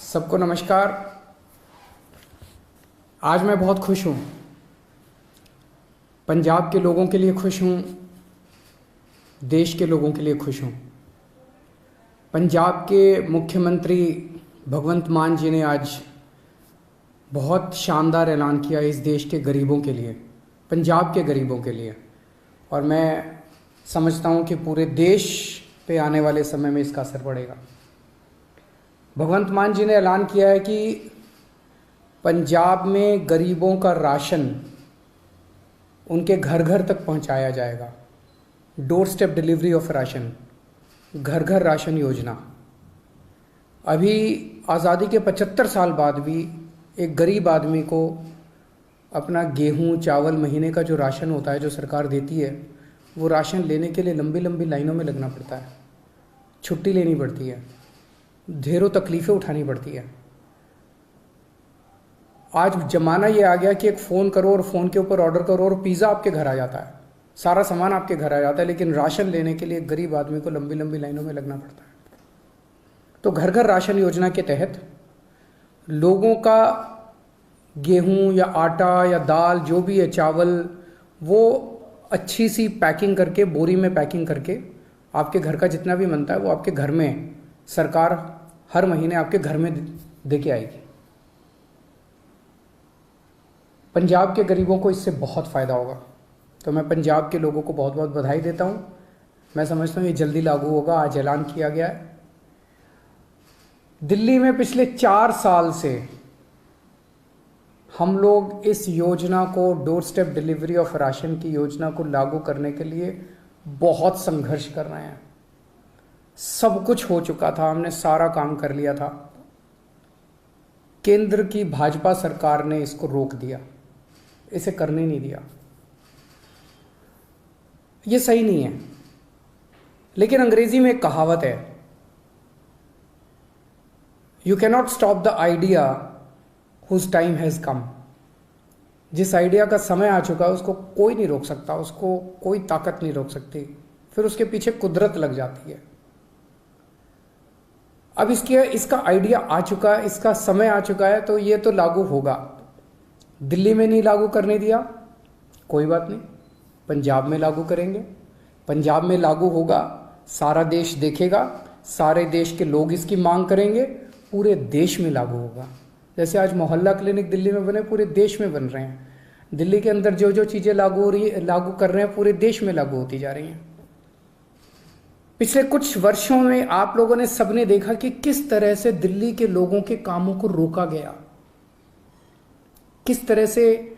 सबको नमस्कार। आज मैं बहुत खुश हूँ। पंजाब के लोगों के लिए खुश हूँ, देश के लोगों के लिए खुश हूँ। पंजाब के मुख्यमंत्री भगवंत मान जी ने आज बहुत शानदार ऐलान किया इस देश के गरीबों के लिए, पंजाब के गरीबों के लिए, और मैं समझता हूँ कि पूरे देश पे आने वाले समय में इसका असर पड़ेगा। भगवंत मान जी ने ऐलान किया है कि पंजाब में गरीबों का राशन उनके घर घर तक पहुंचाया जाएगा। Door step delivery of ration, घर घर राशन योजना। अभी आज़ादी के 75 साल बाद भी एक गरीब आदमी को अपना गेहूं चावल महीने का जो राशन होता है, जो सरकार देती है, वो राशन लेने के लिए लंबी लंबी लाइनों में लगना पड़ता है, छुट्टी लेनी पड़ती है, ढेरों तकलीफ़ें उठानी पड़ती है। आज ज़माना ये आ गया कि एक फ़ोन करो और फ़ोन के ऊपर ऑर्डर करो और पिज़्ज़ा आपके घर आ जाता है, सारा सामान आपके घर आ जाता है, लेकिन राशन लेने के लिए गरीब आदमी को लंबी लंबी लाइनों में लगना पड़ता है। तो घर घर राशन योजना के तहत लोगों का गेहूं या आटा या दाल जो भी है, चावल, वो अच्छी सी पैकिंग करके, बोरी में पैकिंग करके आपके घर का जितना भी बनता है वो आपके घर में सरकार हर महीने आपके घर में दे के आएगी। पंजाब के गरीबों को इससे बहुत फ़ायदा होगा। तो मैं पंजाब के लोगों को बहुत बहुत बधाई देता हूँ। मैं समझता हूँ ये जल्दी लागू होगा। आज ऐलान किया गया है। दिल्ली में पिछले 4 साल से हम लोग इस योजना को, door step delivery of ration की योजना को लागू करने के लिए बहुत संघर्ष कर रहे हैं। सब कुछ हो चुका था, हमने सारा काम कर लिया था। केंद्र की भाजपा सरकार ने इसको रोक दिया, इसे करने नहीं दिया। ये सही नहीं है। लेकिन अंग्रेजी में एक कहावत है, you cannot stop the idea whose time has come. जिस आइडिया का समय आ चुका है उसको कोई नहीं रोक सकता, उसको कोई ताकत नहीं रोक सकती, फिर उसके पीछे कुदरत लग जाती है। अब इसका आइडिया आ चुका है, इसका समय आ चुका है, तो ये तो लागू होगा। दिल्ली में नहीं लागू करने दिया, कोई बात नहीं, पंजाब में लागू करेंगे। पंजाब में लागू होगा, सारा देश देखेगा, सारे देश के लोग इसकी मांग करेंगे, पूरे देश में लागू होगा। जैसे आज मोहल्ला क्लिनिक दिल्ली में बने, पूरे देश में बन रहे हैं। दिल्ली के अंदर जो जो चीज़ें लागू कर रहे हैं, पूरे देश में लागू होती जा रही हैं। पिछले कुछ वर्षों में आप लोगों ने, सबने देखा कि किस तरह से दिल्ली के लोगों के कामों को रोका गया, किस तरह से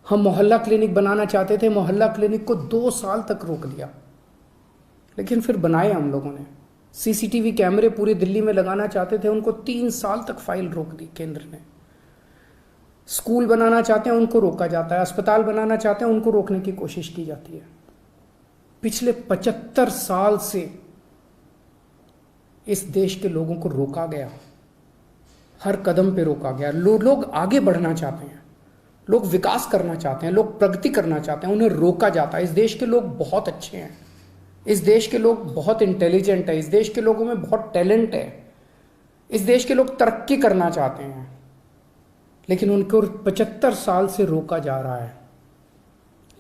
हम मोहल्ला क्लिनिक बनाना चाहते थे, मोहल्ला क्लिनिक को 2 साल तक रोक दिया, लेकिन फिर बनाए हम लोगों ने। सीसीटीवी कैमरे पूरी दिल्ली में लगाना चाहते थे, उनको 3 साल तक फाइल रोक दी केंद्र ने। स्कूल बनाना चाहते हैं, उनको रोका जाता है। अस्पताल बनाना चाहते हैं, उनको रोकने की कोशिश की जाती है। पिछले 75 साल से इस देश के लोगों को रोका गया, हर कदम पे रोका गया। लोग आगे बढ़ना चाहते हैं, लोग विकास करना चाहते हैं, लोग प्रगति करना चाहते हैं, उन्हें रोका जाता है। इस देश के लोग बहुत अच्छे हैं, इस देश के लोग बहुत इंटेलिजेंट है, इस देश के लोगों में बहुत टैलेंट है, इस देश के लोग तरक्की करना चाहते हैं, लेकिन उनको 75 साल से रोका जा रहा है।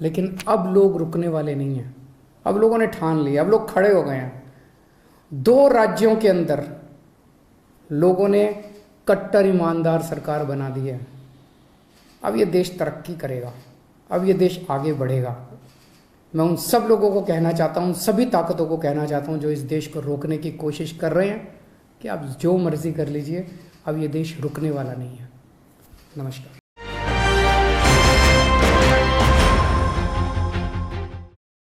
लेकिन अब लोग रुकने वाले नहीं हैं। अब लोगों ने ठान लिया, अब लोग खड़े हो गए हैं। 2 राज्यों के अंदर लोगों ने कट्टर ईमानदार सरकार बना दी है। अब ये देश तरक्की करेगा, अब ये देश आगे बढ़ेगा। मैं उन सब लोगों को कहना चाहता हूँ, सभी ताकतों को कहना चाहता हूँ जो इस देश को रोकने की कोशिश कर रहे हैं, कि आप जो मर्जी कर लीजिए, अब ये देश रुकने वाला नहीं है। नमस्कार।